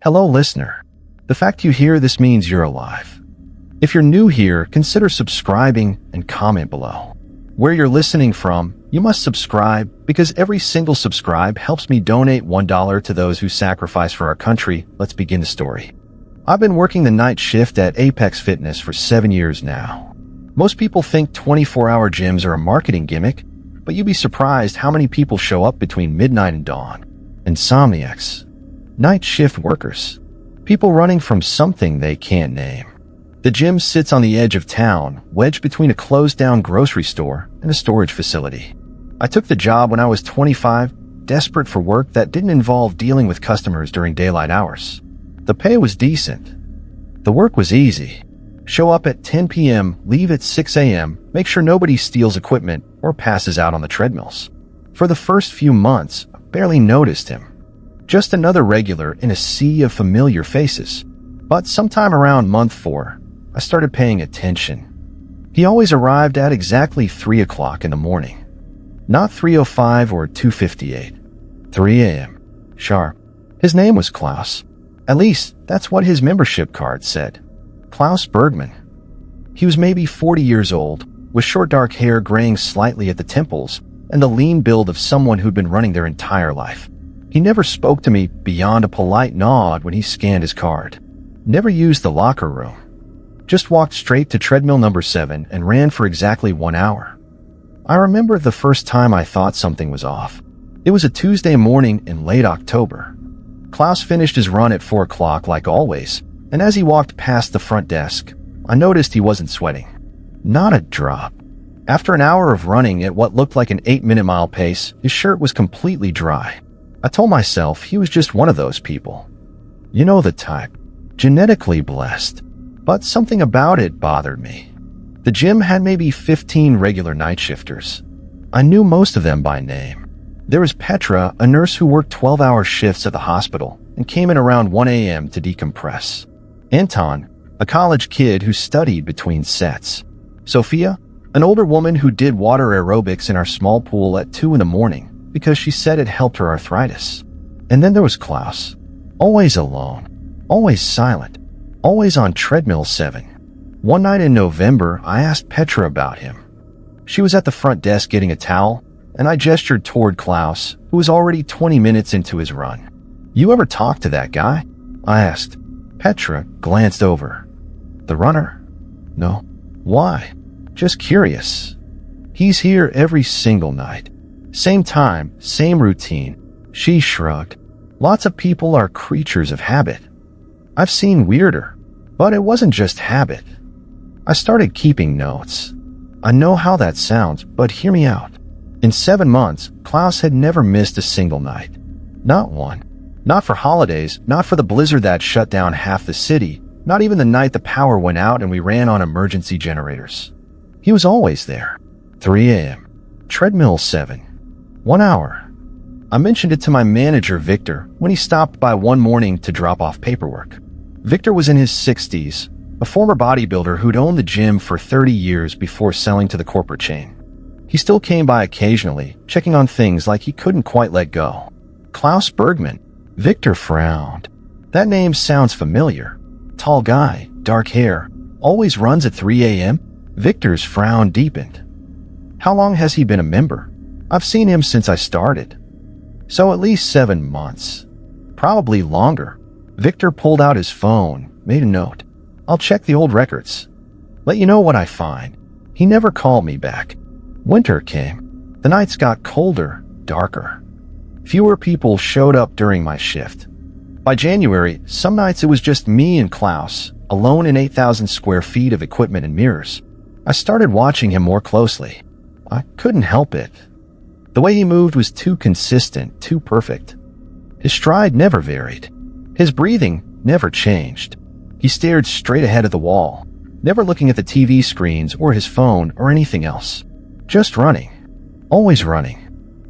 Hello, listener. The fact you hear this means you're alive. If you're new here, consider subscribing and comment below. Where you're listening from, you must subscribe because every single subscribe helps me donate $1 to those who sacrifice for our country. Let's begin the story. I've been working the night shift at Apex Fitness for 7 years now. Most people think 24-hour gyms are a marketing gimmick, but you'd be surprised how many people show up between midnight and dawn. Insomniacs. Night shift workers. People running from something they can't name. The gym sits on the edge of town, wedged between a closed-down grocery store and a storage facility. I took the job when I was 25, desperate for work that didn't involve dealing with customers during daylight hours. The pay was decent. The work was easy. Show up at 10 p.m., leave at 6 a.m., make sure nobody steals equipment or passes out on the treadmills. For the first few months, I barely noticed him. Just another regular in a sea of familiar faces. But sometime around month 4, I started paying attention. He always arrived at exactly 3 o'clock in the morning. Not 3:05 or 2:58. 3 a.m. Sharp. His name was Klaus. At least, that's what his membership card said. Klaus Bergman. He was maybe 40 years old, with short dark hair graying slightly at the temples, and the lean build of someone who'd been running their entire life. He never spoke to me beyond a polite nod when he scanned his card. Never used the locker room. Just walked straight to treadmill number 7 and ran for exactly 1 hour. I remember the first time I thought something was off. It was a Tuesday morning in late October. Klaus finished his run at 4 o'clock like always, and as he walked past the front desk, I noticed he wasn't sweating. Not a drop. After an hour of running at what looked like an 8-minute mile pace, his shirt was completely dry. I told myself he was just one of those people. You know the type. Genetically blessed. But something about it bothered me. The gym had maybe 15 regular night shifters. I knew most of them by name. There was Petra, a nurse who worked 12-hour shifts at the hospital and came in around 1 a.m. to decompress. Anton, a college kid who studied between sets. Sophia, an older woman who did water aerobics in our small pool at 2 in the morning because she said it helped her arthritis. And then there was Klaus. Always alone. Always silent. Always on treadmill 7. One night in November, I asked Petra about him. She was at the front desk getting a towel, and I gestured toward Klaus, who was already 20 minutes into his run. "You ever talk to that guy?" I asked. Petra glanced over. "The runner?" "No." "Why?" "Just curious." "He's here every single night. Same time, same routine." She shrugged. "Lots of people are creatures of habit. I've seen weirder, but it wasn't just habit." I started keeping notes. I know how that sounds, but hear me out. In 7 months, Klaus had never missed a single night. Not one. Not for holidays, not for the blizzard that shut down half the city, not even the night the power went out and we ran on emergency generators. He was always there. 3 a.m. Treadmill 7. 1 hour. I mentioned it to my manager, Victor, when he stopped by one morning to drop off paperwork. Victor was in his 60s, a former bodybuilder who'd owned the gym for 30 years before selling to the corporate chain. He still came by occasionally, checking on things like he couldn't quite let go. Klaus Bergman. Victor frowned. That name sounds familiar. Tall guy, dark hair, always runs at 3 a.m.? Victor's frown deepened. How long has he been a member? I've seen him since I started. So at least 7 months. Probably longer. Victor pulled out his phone, made a note. "I'll check the old records. Let you know what I find." He never called me back. Winter came. The nights got colder, darker. Fewer people showed up during my shift. By January, some nights it was just me and Klaus, alone in 8,000 square feet of equipment and mirrors. I started watching him more closely. I couldn't help it. The way he moved was too consistent, too perfect. His stride never varied. His breathing never changed. He stared straight ahead at the wall, never looking at the TV screens or his phone or anything else. Just running. Always running.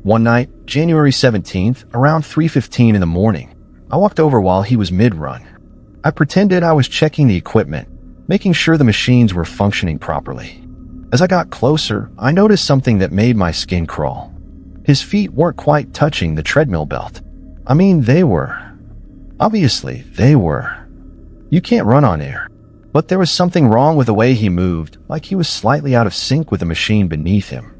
One night, January 17th, around 3:15 in the morning, I walked over while he was mid-run. I pretended I was checking the equipment, making sure the machines were functioning properly. As I got closer, I noticed something that made my skin crawl. His feet weren't quite touching the treadmill belt. I mean, they were. Obviously, they were. You can't run on air. But there was something wrong with the way he moved, like he was slightly out of sync with the machine beneath him.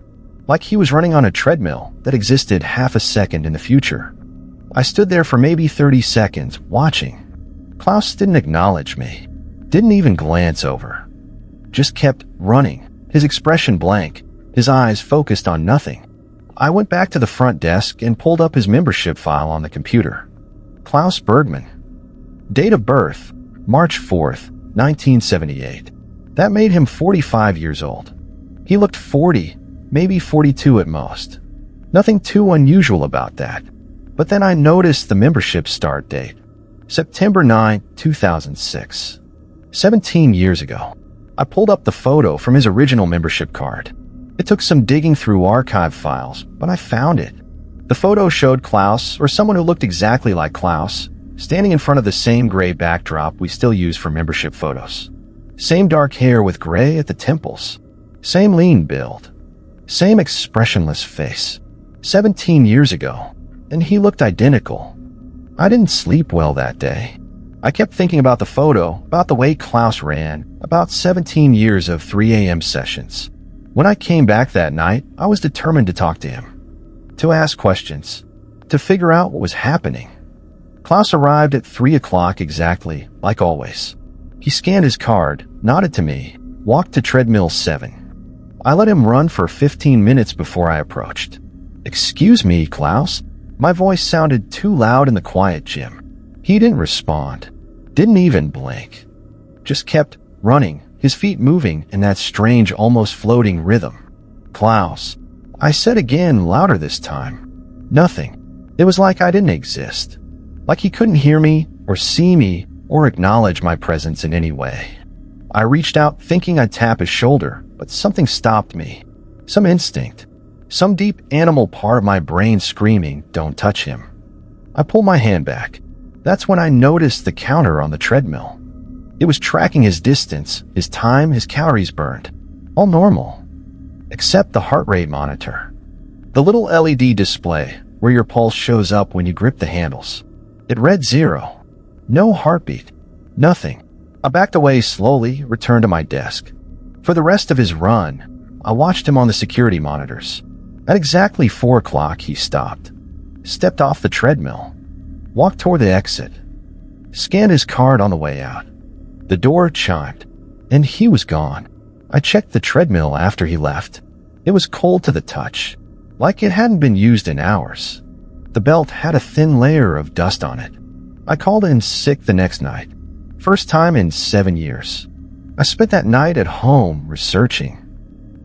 Like he was running on a treadmill that existed half a second in the future. I stood there for maybe 30 seconds, watching. Klaus didn't acknowledge me. Didn't even glance over. Just kept running, his expression blank, his eyes focused on nothing. I went back to the front desk and pulled up his membership file on the computer. Klaus Bergman. Date of birth, March 4th, 1978. That made him 45 years old. He looked 40, maybe 42 at most. Nothing too unusual about that. But then I noticed the membership start date. September 9, 2006. 17 years ago. I pulled up the photo from his original membership card. It took some digging through archive files, but I found it. The photo showed Klaus, or someone who looked exactly like Klaus, standing in front of the same gray backdrop we still use for membership photos. Same dark hair with gray at the temples. Same lean build. Same expressionless face. 17 years ago, and he looked identical. I didn't sleep well that day. I kept thinking about the photo, about the way Klaus ran, about 17 years of 3 a.m. sessions. When I came back that night, I was determined to talk to him. To ask questions. To figure out what was happening. Klaus arrived at 3 o'clock exactly, like always. He scanned his card, nodded to me, walked to treadmill 7. I let him run for 15 minutes before I approached. "Excuse me, Klaus." My voice sounded too loud in the quiet gym. He didn't respond. Didn't even blink. Just kept running, his feet moving in that strange, almost floating rhythm. "Klaus." I said again, louder this time. Nothing. It was like I didn't exist. Like he couldn't hear me, or see me, or acknowledge my presence in any way. I reached out, thinking I'd tap his shoulder, but something stopped me. Some instinct. Some deep animal part of my brain screaming, "Don't touch him." I pulled my hand back. That's when I noticed the counter on the treadmill. It was tracking his distance, his time, his calories burned. All normal. Except the heart rate monitor. The little LED display, where your pulse shows up when you grip the handles. It read 0. No heartbeat. Nothing. I backed away slowly, returned to my desk. For the rest of his run, I watched him on the security monitors. At exactly 4 o'clock, he stopped. Stepped off the treadmill. Walked toward the exit. Scanned his card on the way out. The door chimed, and he was gone. I checked the treadmill after he left. It was cold to the touch, like it hadn't been used in hours. The belt had a thin layer of dust on it. I called in sick the next night. First time in 7 years. I spent that night at home researching.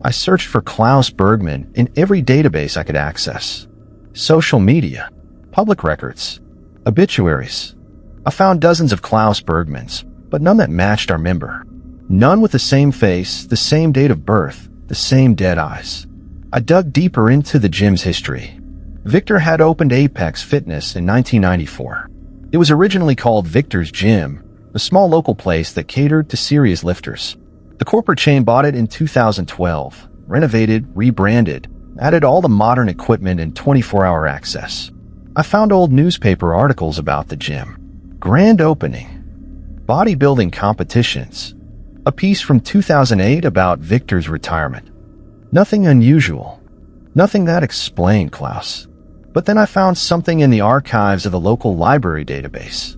I searched for Klaus Bergman in every database I could access. Social media, public records, obituaries. I found dozens of Klaus Bergmans, but none that matched our member. None with the same face, the same date of birth, the same dead eyes. I dug deeper into the gym's history. Victor had opened Apex Fitness in 1994. It was originally called Victor's Gym, a small local place that catered to serious lifters. The corporate chain bought it in 2012, renovated, rebranded, added all the modern equipment and 24-hour access. I found old newspaper articles about the gym. Grand opening. Bodybuilding competitions. A piece from 2008 about Victor's retirement. Nothing unusual. Nothing that explained Klaus. But then I found something in the archives of the local library database.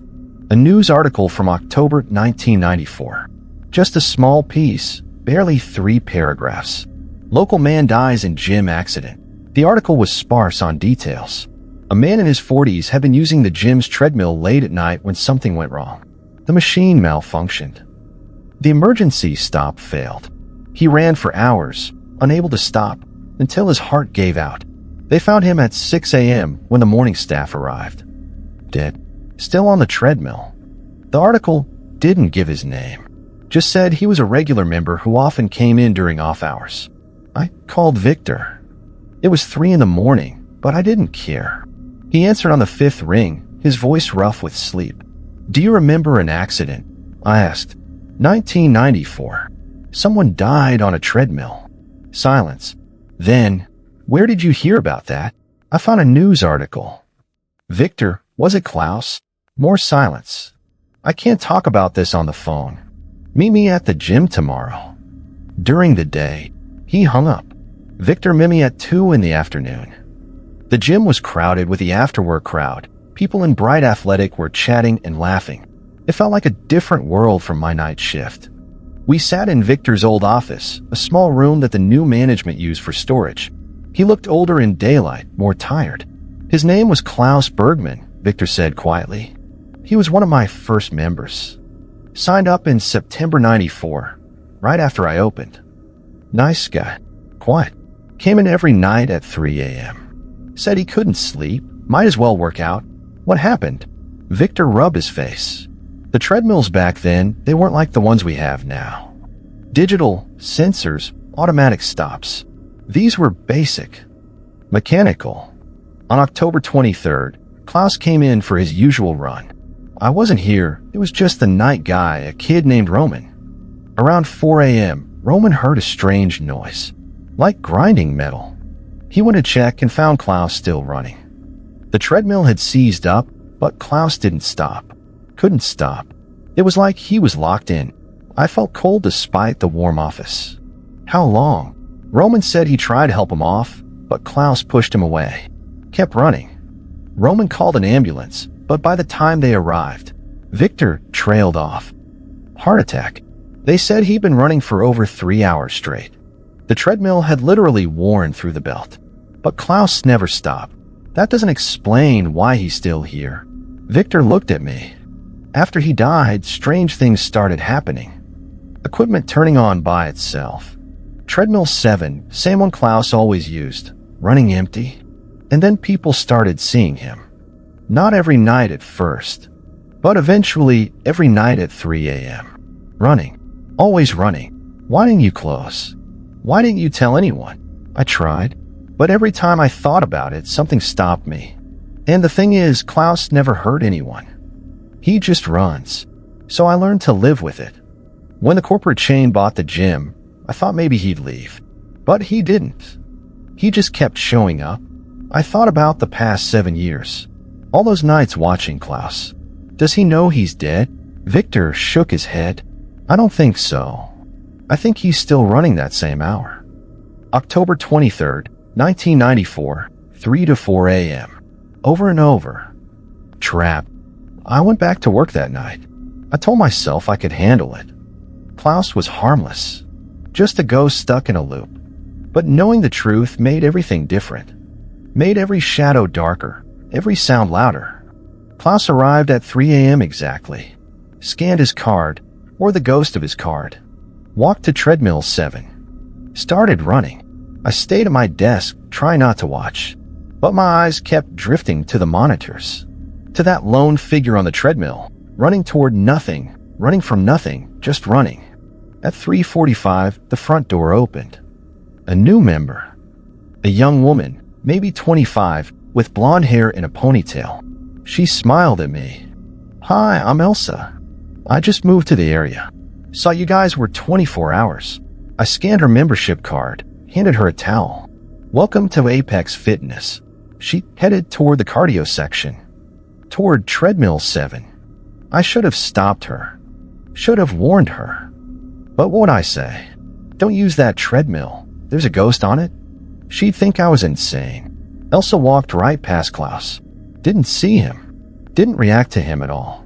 A news article from October 1994. Just a small piece, barely 3 paragraphs. Local man dies in gym accident. The article was sparse on details. A man in his 40s had been using the gym's treadmill late at night when something went wrong. The machine malfunctioned. The emergency stop failed. He ran for hours, unable to stop, until his heart gave out. They found him at 6 a.m. when the morning staff arrived. Dead. Still on the treadmill. The article didn't give his name. Just said he was a regular member who often came in during off hours. I called Victor. It was 3 in the morning, but I didn't care. He answered on the 5th ring, his voice rough with sleep. "Do you remember an accident?" I asked. 1994. Someone died on a treadmill. Silence. Then, "Where did you hear about that?" I found a news article. Victor, was it Klaus? More silence. I can't talk about this on the phone. Meet me at the gym tomorrow. During the day, he hung up. Victor met me at 2 in the afternoon. The gym was crowded with the afterwork crowd. People in bright athletic were chatting and laughing. It felt like a different world from my night shift. We sat in Victor's old office, a small room that the new management used for storage. He looked older in daylight, more tired. His name was Klaus Bergman, Victor said quietly. He was one of my first members. Signed up in September '94, right after I opened. Nice guy. Quiet. Came in every night at 3 a.m. Said he couldn't sleep, might as well work out. What happened? Victor rubbed his face. The treadmills back then, they weren't like the ones we have now. Digital, sensors, automatic stops. These were basic. Mechanical. On October 23rd, Klaus came in for his usual run. I wasn't here, it was just the night guy, a kid named Roman. Around 4 a.m., Roman heard a strange noise, like grinding metal. He went to check and found Klaus still running. The treadmill had seized up, but Klaus didn't stop. Couldn't stop. It was like he was locked in. I felt cold despite the warm office. How long? Roman said he tried to help him off, but Klaus pushed him away. Kept running. Roman called an ambulance, but by the time they arrived, Victor trailed off. Heart attack. They said he'd been running for over 3 hours straight. The treadmill had literally worn through the belt. But Klaus never stopped. That doesn't explain why he's still here. Victor looked at me. After he died, strange things started happening. Equipment turning on by itself. Treadmill 7, same one Klaus always used, running empty. And then people started seeing him. Not every night at first, but eventually every night at 3 a.m. Running. Always running. Why didn't you close? Why didn't you tell anyone? I tried, but every time I thought about it, something stopped me. And the thing is, Klaus never hurt anyone. He just runs. So I learned to live with it. When the corporate chain bought the gym, I thought maybe he'd leave. But he didn't. He just kept showing up. I thought about the past 7 years. All those nights watching Klaus. Does he know he's dead? Victor shook his head. I don't think so. I think he's still running that same hour. October 23rd, 1994, 3 to 4 a.m. Over and over. Trap. I went back to work that night. I told myself I could handle it. Klaus was harmless. Just a ghost stuck in a loop. But knowing the truth made everything different. Made every shadow darker, every sound louder. Klaus arrived at 3 a.m. exactly. Scanned his card, or the ghost of his card. Walked to treadmill 7. Started running. I stayed at my desk, trying not to watch. But my eyes kept drifting to the monitors. To that lone figure on the treadmill, running toward nothing, running from nothing, just running. At 3:45, the front door opened. A new member. A young woman, maybe 25, with blonde hair and a ponytail. She smiled at me. Hi, I'm Elsa. I just moved to the area. Saw you guys were 24 hours. I scanned her membership card, handed her a towel. Welcome to Apex Fitness. She headed toward the cardio section. Toward treadmill 7. I should have stopped her. Should have warned her. But what would I say? Don't use that treadmill. There's a ghost on it? She'd think I was insane. Elsa walked right past Klaus. Didn't see him. Didn't react to him at all.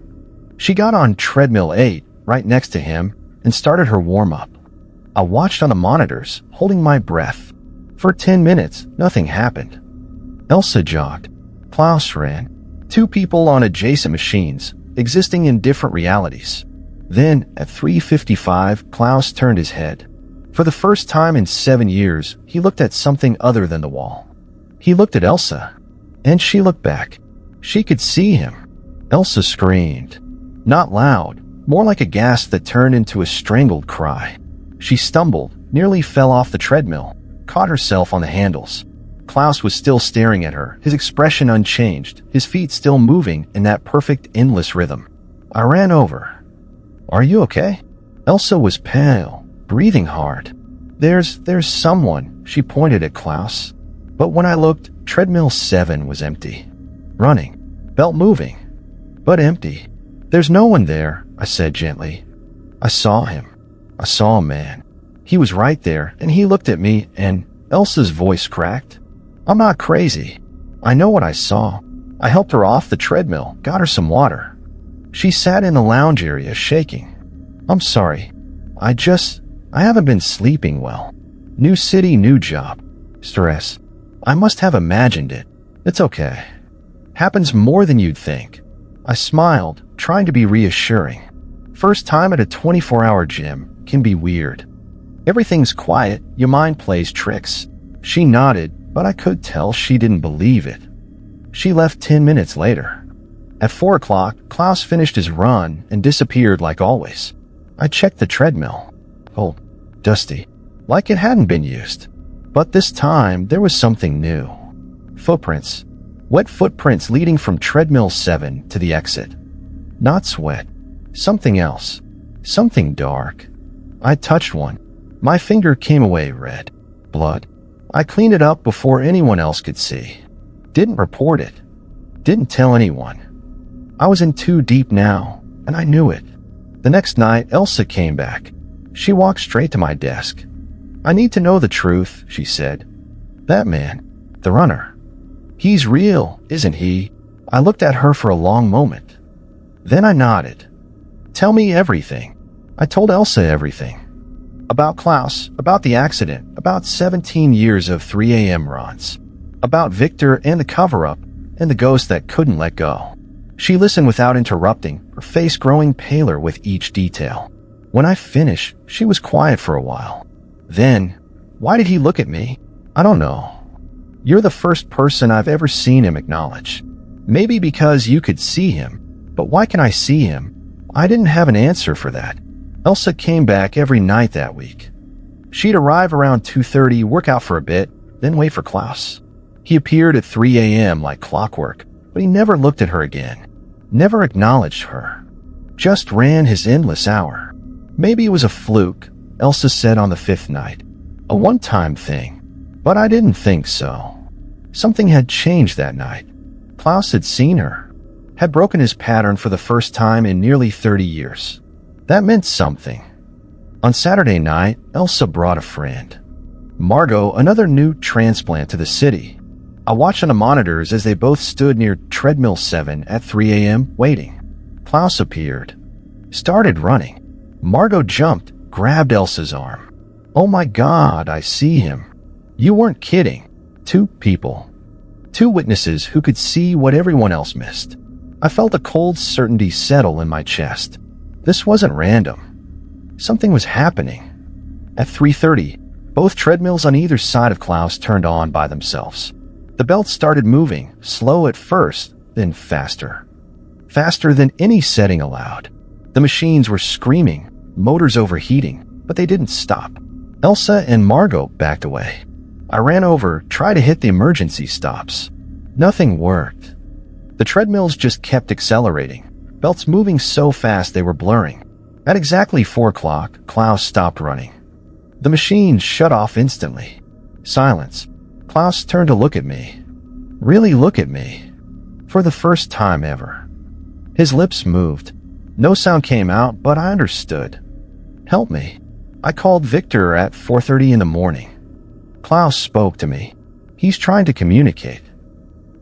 She got on treadmill 8, right next to him, and started her warm-up. I watched on the monitors, holding my breath. For 10 minutes, nothing happened. Elsa jogged. Klaus ran. 2 people on adjacent machines, existing in different realities. Then, at 3:55, Klaus turned his head. For the first time in 7 years, he looked at something other than the wall. He looked at Elsa, and she looked back. She could see him. Elsa screamed. Not loud, more like a gasp that turned into a strangled cry. She stumbled, nearly fell off the treadmill, caught herself on the handles. Klaus was still staring at her, his expression unchanged, his feet still moving in that perfect, endless rhythm. I ran over. Are you okay? Elsa was pale, breathing hard. There's someone, she pointed at Klaus. But when I looked, treadmill 7 was empty. Running. Belt moving. but empty. There's no one there, I said gently. I saw him. I saw a man. He was right there, and he looked at me, and Elsa's voice cracked. I'm not crazy. I know what I saw. I helped her off the treadmill, got her some water. She sat in the lounge area, shaking. I'm sorry. I haven't been sleeping well. New city, new job. Stress. I must have imagined it. It's okay. Happens more than you'd think. I smiled, trying to be reassuring. First time at a 24-hour gym can be weird. Everything's quiet, your mind plays tricks. She nodded, but I could tell she didn't believe it. She left 10 minutes later. At 4 o'clock, Klaus finished his run and disappeared like always. I checked the treadmill. Cold, dusty, like it hadn't been used. But this time, there was something new. Footprints. Wet footprints leading from treadmill 7 to the exit. Not sweat. Something else. Something dark. I touched one. My finger came away red. Blood. I cleaned it up before anyone else could see. Didn't report it. Didn't tell anyone. I was in too deep now, and I knew it. The next night, Elsa came back. She walked straight to my desk. I need to know the truth, she said. That man, the runner. He's real, isn't he? I looked at her for a long moment. Then I nodded. Tell me everything. I told Elsa everything. About Klaus, about the accident, about 17 years of 3 a.m. runs. About Victor and the cover-up, and the ghost that couldn't let go. She listened without interrupting, her face growing paler with each detail. When I finished, she was quiet for a while. Then, why did he look at me? I don't know. You're the first person I've ever seen him acknowledge. Maybe because you could see him, but why can I see him? I didn't have an answer for that. Elsa came back every night that week. She'd arrive around 2:30, work out for a bit, then wait for Klaus. He appeared at 3 a.m. like clockwork, but he never looked at her again. Never acknowledged her. Just ran his endless hour. Maybe it was a fluke, Elsa said on the 5th night. A one-time thing. But I didn't think so. Something had changed that night. Klaus had seen her. Had broken his pattern for the first time in nearly 30 years. That meant something. On Saturday night, Elsa brought a friend. Margot, another new transplant to the city. I watched on the monitors as they both stood near treadmill 7 at 3 a.m. waiting. Klaus appeared. Started running. Margot jumped, grabbed Elsa's arm. Oh my God, I see him. You weren't kidding. 2 people. 2 witnesses who could see what everyone else missed. I felt a cold certainty settle in my chest. This wasn't random. Something was happening. At 3:30, both treadmills on either side of Klaus turned on by themselves. The belts started moving, slow at first, then faster. Faster than any setting allowed. The machines were screaming, motors overheating, but they didn't stop. Elsa and Margot backed away. I ran over, tried to hit the emergency stops. Nothing worked. The treadmills just kept accelerating, belts moving so fast they were blurring. At exactly 4 o'clock, Klaus stopped running. The machines shut off instantly. Silence. Klaus turned to look at me. Really look at me. For the first time ever. His lips moved. No sound came out, but I understood. Help me. I called Victor at 4:30 in the morning. Klaus spoke to me. He's trying to communicate.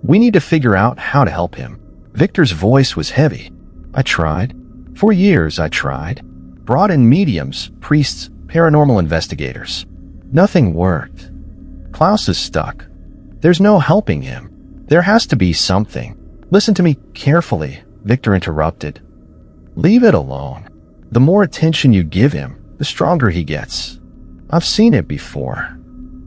We need to figure out how to help him. Victor's voice was heavy. I tried. For years I tried. Brought in mediums, priests, paranormal investigators. Nothing worked. Klaus is stuck. There's no helping him. There has to be something. Listen to me carefully, Victor interrupted. Leave it alone. The more attention you give him, the stronger he gets. I've seen it before.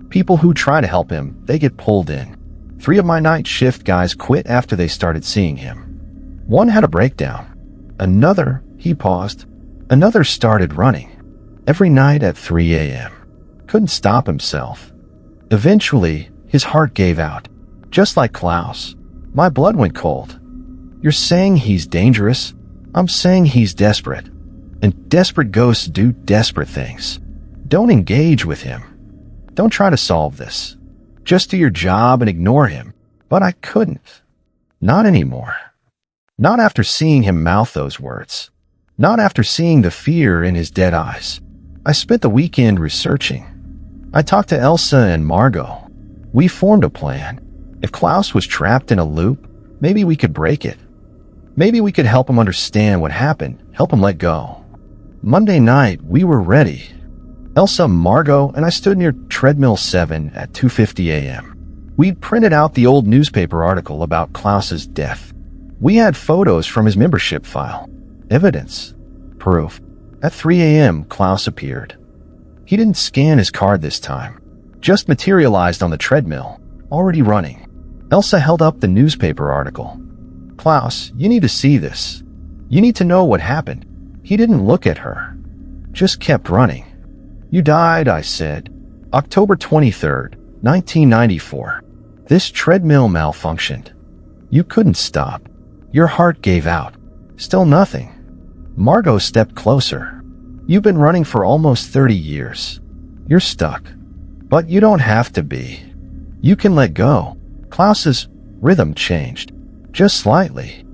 People who try to help him, they get pulled in. 3 of my night shift guys quit after they started seeing him. One had a breakdown. Another, he paused. Another started running. Every night at 3 a.m. Couldn't stop himself. Eventually, his heart gave out. Just like Klaus. My blood went cold. You're saying he's dangerous? I'm saying he's desperate. And desperate ghosts do desperate things. Don't engage with him. Don't try to solve this. Just do your job and ignore him. But I couldn't. Not anymore. Not after seeing him mouth those words. Not after seeing the fear in his dead eyes. I spent the weekend researching. I talked to Elsa and Margot. We formed a plan. If Klaus was trapped in a loop, maybe we could break it. Maybe we could help him understand what happened, help him let go. Monday night, we were ready. Elsa, Margot, and I stood near Treadmill 7 at 2:50 a.m. We'd printed out the old newspaper article about Klaus's death. We had photos from his membership file. Evidence. Proof. At 3 a.m., Klaus appeared. He didn't scan his card this time. Just materialized on the treadmill, already running. Elsa held up the newspaper article. Klaus, you need to see this. You need to know what happened. He didn't look at her. Just kept running. You died, I said. October 23rd, 1994. This treadmill malfunctioned. You couldn't stop. Your heart gave out. Still nothing. Margot stepped closer. You've been running for almost 30 years. You're stuck. But you don't have to be. You can let go. Klaus's rhythm changed. Just slightly.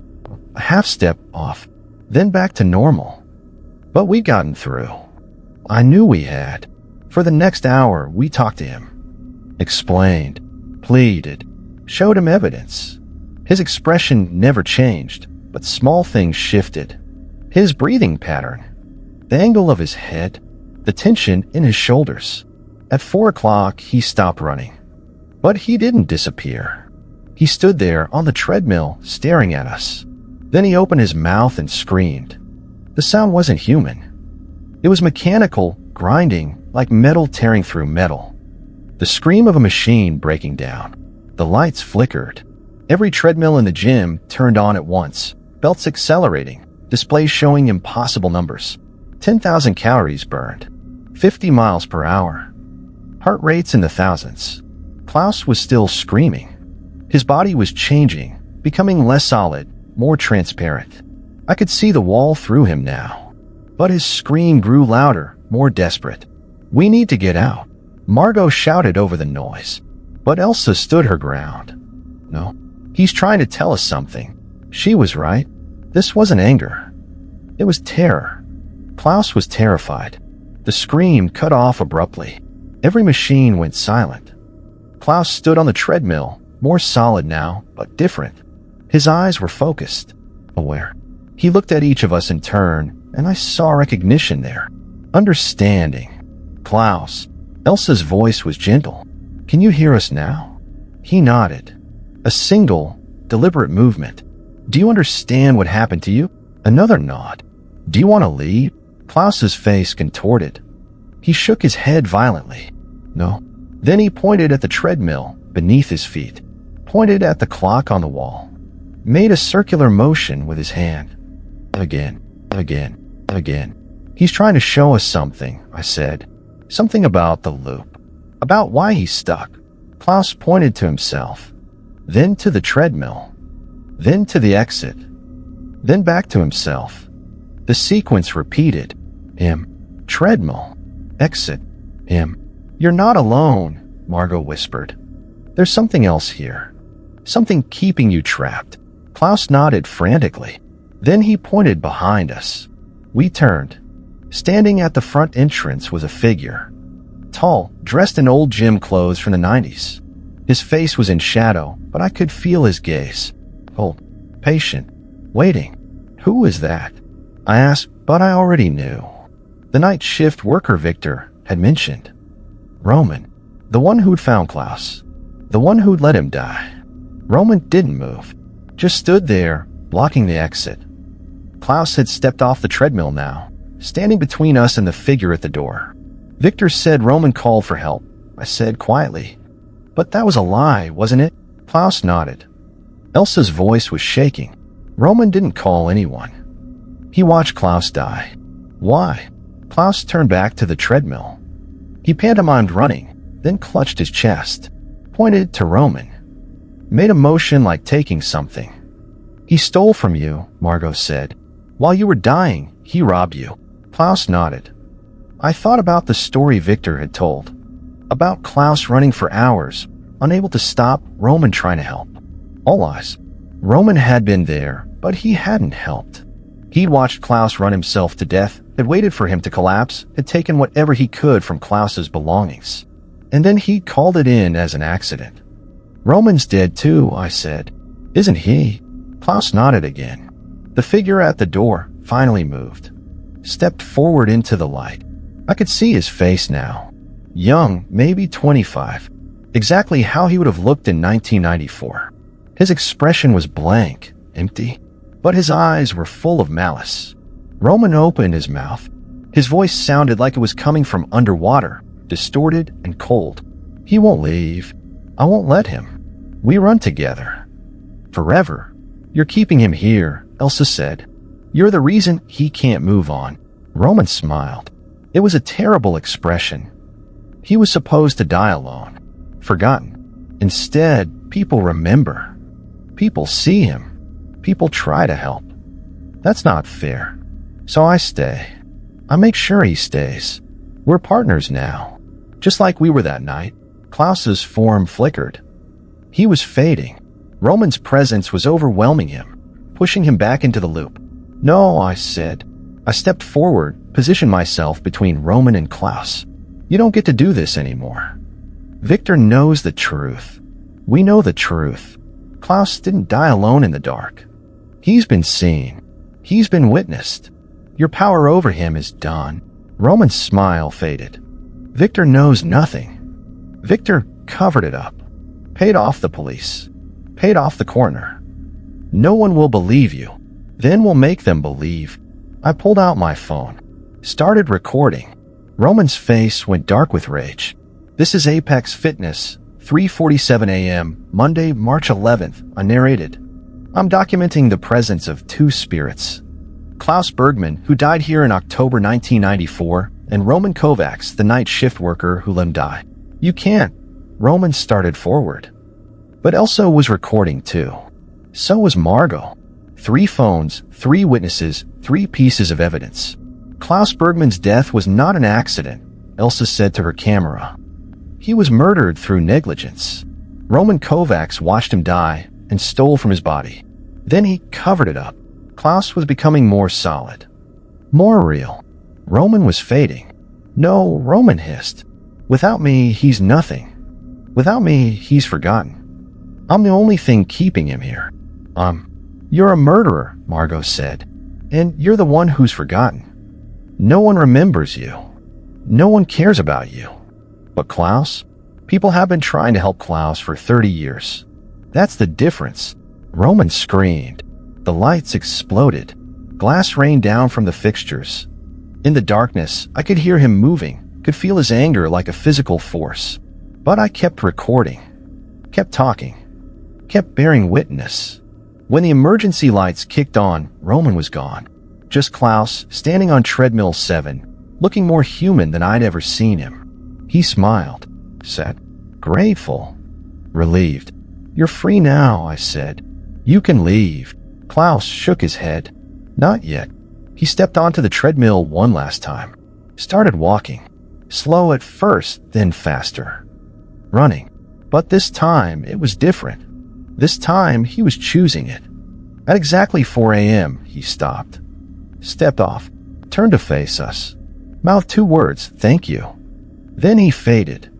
A half step off. Then back to normal. But we'd gotten through. I knew we had. For the next hour, we talked to him. Explained. Pleaded. Showed him evidence. His expression never changed, but small things shifted. His breathing pattern. The angle of his head. The tension in his shoulders. At 4 o'clock, he stopped running. But he didn't disappear. He stood there on the treadmill, staring at us. Then he opened his mouth and screamed. The sound wasn't human. It was mechanical, grinding, like metal tearing through metal. The scream of a machine breaking down. The lights flickered. Every treadmill in the gym turned on at once, belts accelerating, displays showing impossible numbers. 10,000 calories burned. 50 miles per hour. Heart rates in the thousands. Klaus was still screaming. His body was changing, becoming less solid, more transparent. I could see the wall through him now. But his scream grew louder, more desperate. We need to get out. Margot shouted over the noise. But Elsa stood her ground. No, he's trying to tell us something. She was right. This wasn't anger. It was terror. Klaus was terrified. The scream cut off abruptly. Every machine went silent. Klaus stood on the treadmill, more solid now, but different. His eyes were focused, aware. He looked at each of us in turn, and I saw recognition there. Understanding. Klaus. Elsa's voice was gentle. Can you hear us now? He nodded. A single, deliberate movement. Do you understand what happened to you? Another nod. Do you want to leave? Klaus's face contorted. He shook his head violently. No. Then he pointed at the treadmill beneath his feet, pointed at the clock on the wall, made a circular motion with his hand. Again. He's trying to show us something, I said. Something about the loop. About why he's stuck. Klaus pointed to himself. Then to the treadmill. Then to the exit. Then back to himself. The sequence repeated. Him. Treadmill. Exit. Him. You're not alone, Margot whispered. There's something else here. Something keeping you trapped. Klaus nodded frantically. Then he pointed behind us. We turned. Standing at the front entrance was a figure. Tall, dressed in old gym clothes from the 90s. His face was in shadow, but I could feel his gaze. Cold, patient, waiting. Who is that? I asked, but I already knew. The night shift worker Victor had mentioned. Roman, the one who'd found Klaus, the one who'd let him die. Roman didn't move, just stood there, blocking the exit. Klaus had stepped off the treadmill now, standing between us and the figure at the door. Victor said Roman called for help, I said quietly. But that was a lie, wasn't it? Klaus nodded. Elsa's voice was shaking. Roman didn't call anyone. He watched Klaus die. Why? Klaus turned back to the treadmill. He pantomimed running, then clutched his chest, pointed to Roman, made a motion like taking something. He stole from you, Margot said. While you were dying, he robbed you. Klaus nodded. I thought about the story Victor had told, about Klaus running for hours, unable to stop, Roman trying to help. All lies. Roman had been there, but he hadn't helped. He'd watched Klaus run himself to death, had waited for him to collapse, had taken whatever he could from Klaus's belongings. And then he called it in as an accident. Roman's dead too, I said. Isn't he? Klaus nodded again. The figure at the door finally moved, stepped forward into the light. I could see his face now. Young, maybe 25. Exactly how he would have looked in 1994. His expression was blank, empty, but his eyes were full of malice. Roman opened his mouth. His voice sounded like it was coming from underwater, distorted and cold. He won't leave. I won't let him. We run together. Forever. You're keeping him here, Elsa said. You're the reason he can't move on. Roman smiled. It was a terrible expression. He was supposed to die alone, forgotten. Instead, people remember. People see him. People try to help. That's not fair. So I stay. I make sure he stays. We're partners now. Just like we were that night. Klaus's form flickered. He was fading. Roman's presence was overwhelming him, pushing him back into the loop. No, I said. I stepped forward, positioned myself between Roman and Klaus. You don't get to do this anymore. Victor knows the truth. We know the truth. Klaus didn't die alone in the dark. He's been seen. He's been witnessed. Your power over him is done. Roman's smile faded. Victor knows nothing. Victor covered it up. Paid off the police. Paid off the coroner. No one will believe you. Then we'll make them believe. I pulled out my phone. Started recording. Roman's face went dark with rage. This is Apex Fitness, 3:47 a.m., Monday, March 11th, I narrated. I'm documenting the presence of two spirits. Klaus Bergman, who died here in October 1994, and Roman Kovacs, the night shift worker who let him die. You can't. Roman started forward. But Elsa was recording too. So was Margot. 3 phones, 3 witnesses, 3 pieces of evidence. Klaus Bergman's death was not an accident, Elsa said to her camera. He was murdered through negligence. Roman Kovacs watched him die and stole from his body. Then he covered it up. Klaus was becoming more solid, more real. Roman was fading. No, Roman hissed. Without me, he's nothing. Without me, he's forgotten. I'm the only thing keeping him here. You're a murderer, Margot said. And you're the one who's forgotten. No one remembers you. No one cares about you. But Klaus? People have been trying to help Klaus for 30 years. That's the difference. Roman screamed. The lights exploded. Glass rained down from the fixtures. In the darkness, I could hear him moving, could feel his anger like a physical force. But I kept recording, kept talking, kept bearing witness. When the emergency lights kicked on, Roman was gone. Just Klaus, standing on treadmill 7, looking more human than I'd ever seen him. He smiled, said, grateful, relieved. You're free now, I said. You can leave. Klaus shook his head. Not yet. He stepped onto the treadmill one last time. Started walking. Slow at first, then faster. Running. But this time, it was different. This time, he was choosing it. At exactly 4 a.m., he stopped. Stepped off. Turned to face us. Mouthed 2 words, thank you. Then he faded.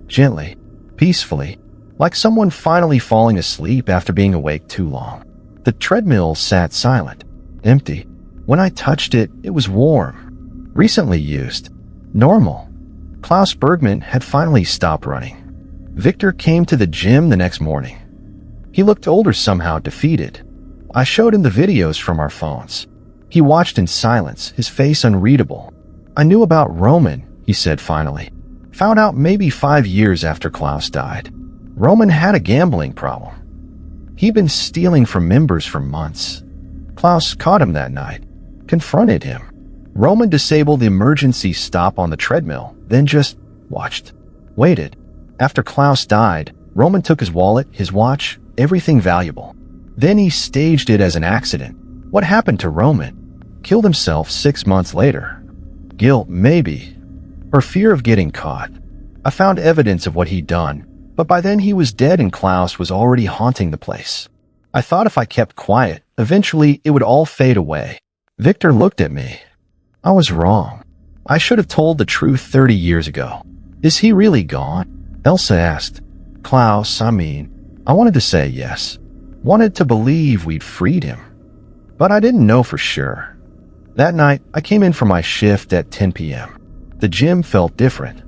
Gently. Peacefully. Like someone finally falling asleep after being awake too long. The treadmill sat silent. Empty. When I touched it, it was warm. Recently used. Normal. Klaus Bergman had finally stopped running. Victor came to the gym the next morning. He looked older somehow, defeated. I showed him the videos from our phones. He watched in silence, his face unreadable. I knew about Roman, he said finally. Found out maybe 5 years after Klaus died. Roman had a gambling problem. He'd been stealing from members for months. Klaus caught him that night, confronted him. Roman disabled the emergency stop on the treadmill, then just watched, waited. After Klaus died, Roman took his wallet, his watch, everything valuable. Then he staged it as an accident. What happened to Roman? Killed himself 6 months later. Guilt, maybe. Or fear of getting caught. I found evidence of what he'd done, but by then he was dead and Klaus was already haunting the place. I thought if I kept quiet, eventually it would all fade away. Victor looked at me. I was wrong. I should have told the truth 30 years ago. Is he really gone? Elsa asked. Klaus, I wanted to say yes. Wanted to believe we'd freed him. But I didn't know for sure. That night, I came in for my shift at 10 p.m. The gym felt different.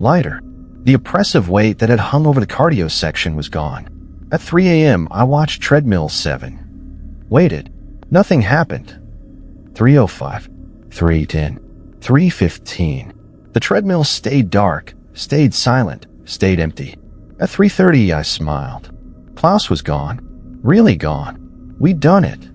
Lighter. The oppressive weight that had hung over the cardio section was gone. At 3 a.m., I watched treadmill 7. Waited. Nothing happened. 3:05, 3:10, 3:15. The treadmill stayed dark, stayed silent, stayed empty. At 3:30, I smiled. Klaus was gone. Really gone. We'd done it.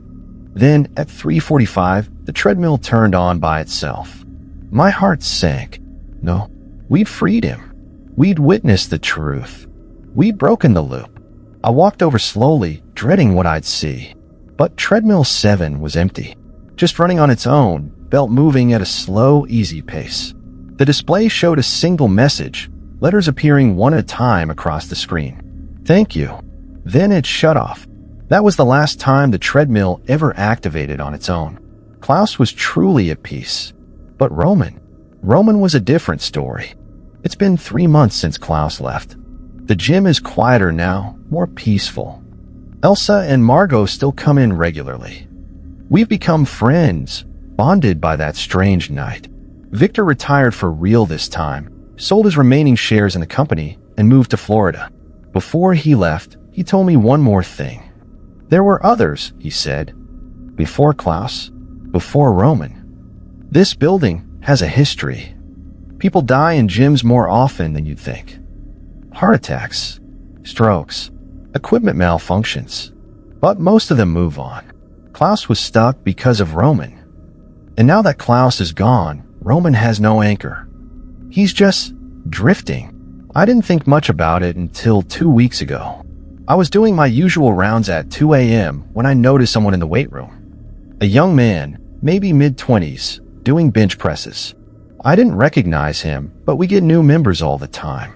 Then, at 3:45, the treadmill turned on by itself. My heart sank. No, we'd freed him. We'd witnessed the truth. We'd broken the loop. I walked over slowly, dreading what I'd see. But treadmill 7 was empty. Just running on its own, belt moving at a slow, easy pace. The display showed a single message, letters appearing one at a time across the screen. Thank you. Then it shut off. That was the last time the treadmill ever activated on its own. Klaus was truly at peace. But Roman was a different story. It's been 3 months since Klaus left. The gym is quieter now, more peaceful. Elsa and Margot still come in regularly. We've become friends, bonded by that strange night. Victor retired for real this time, sold his remaining shares in the company, and moved to Florida. Before he left, he told me one more thing. There were others, he said. Before Klaus, before Roman. This building has a history. People die in gyms more often than you'd think. Heart attacks, strokes, equipment malfunctions. But most of them move on. Klaus was stuck because of Roman. And now that Klaus is gone, Roman has no anchor. He's just drifting. I didn't think much about it until 2 weeks ago. I was doing my usual rounds at 2 a.m. when I noticed someone in the weight room. A young man, maybe mid-20s, doing bench presses. I didn't recognize him, but we get new members all the time.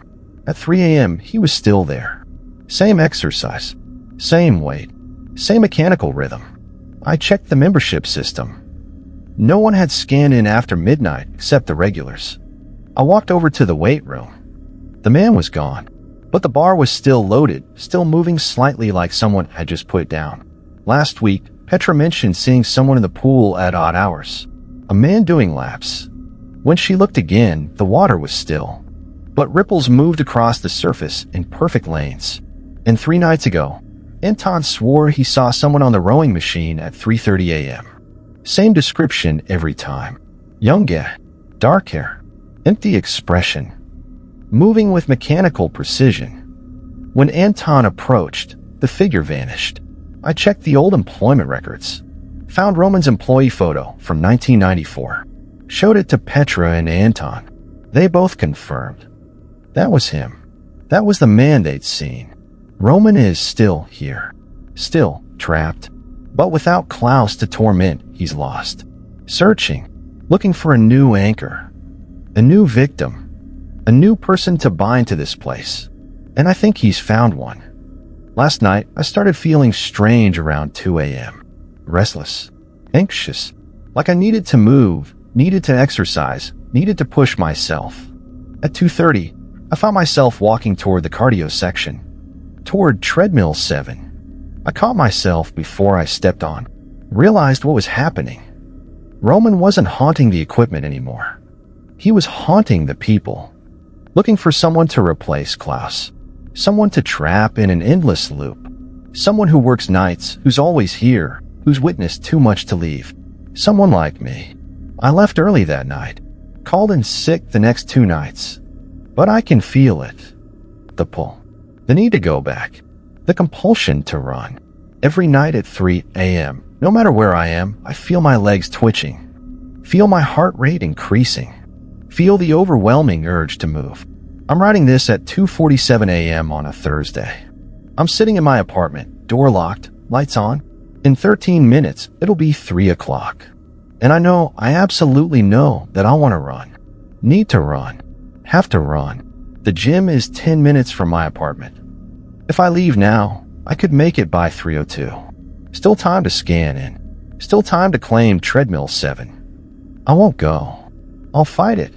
At 3 a.m., he was still there. Same exercise, same weight, same mechanical rhythm. I checked the membership system. No one had scanned in after midnight except the regulars. I walked over to the weight room. The man was gone, but the bar was still loaded, still moving slightly like someone had just put it down. Last week, Petra mentioned seeing someone in the pool at odd hours. A man doing laps. When she looked again, the water was still, but ripples moved across the surface in perfect lanes. And 3 nights ago, Anton swore he saw someone on the rowing machine at 3:30 a.m. Same description every time. Young guy, dark hair, empty expression, moving with mechanical precision. When Anton approached, the figure vanished. I checked the old employment records. Found Roman's employee photo from 1994. Showed it to Petra and Anton. They both confirmed. That was him. That was the man they'd seen. Roman is still here. Still trapped. But without Klaus to torment, he's lost. Searching. Looking for a new anchor. A new victim. A new person to bind to this place. And I think he's found one. Last night, I started feeling strange around 2 a.m. Restless. Anxious. Like I needed to move, needed to exercise, needed to push myself. At 2:30, I found myself walking toward the cardio section. Toward treadmill 7. I caught myself before I stepped on. Realized what was happening. Roman wasn't haunting the equipment anymore. He was haunting the people. Looking for someone to replace Klaus. Someone to trap in an endless loop. Someone who works nights, who's always here, who's witnessed too much to leave. Someone like me. I left early that night. Called in sick the next 2 nights. But I can feel it. The pull. The need to go back. The compulsion to run. Every night at 3 a.m., no matter where I am, I feel my legs twitching. Feel my heart rate increasing. Feel the overwhelming urge to move. I'm writing this at 2:47 a.m. on a Thursday. I'm sitting in my apartment, door locked, lights on. In 13 minutes, it'll be 3 o'clock. And I absolutely know that I want to run. Need to run. Have to run. The gym is 10 minutes from my apartment. If I leave now, I could make it by 3:02. Still time to scan in. Still time to claim treadmill 7. I won't go. I'll fight it.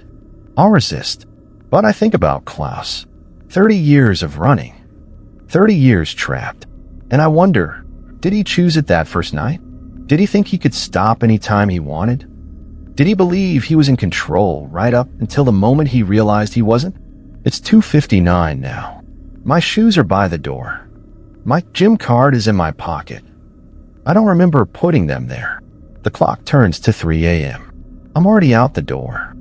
I'll resist. But I think about Klaus. 30 years of running. 30 years trapped. And I wonder, did he choose it that first night? Did he think he could stop any time he wanted? Did he believe he was in control right up until the moment he realized he wasn't? It's 2:59 now. My shoes are by the door. My gym card is in my pocket. I don't remember putting them there. The clock turns to 3 a.m. I'm already out the door.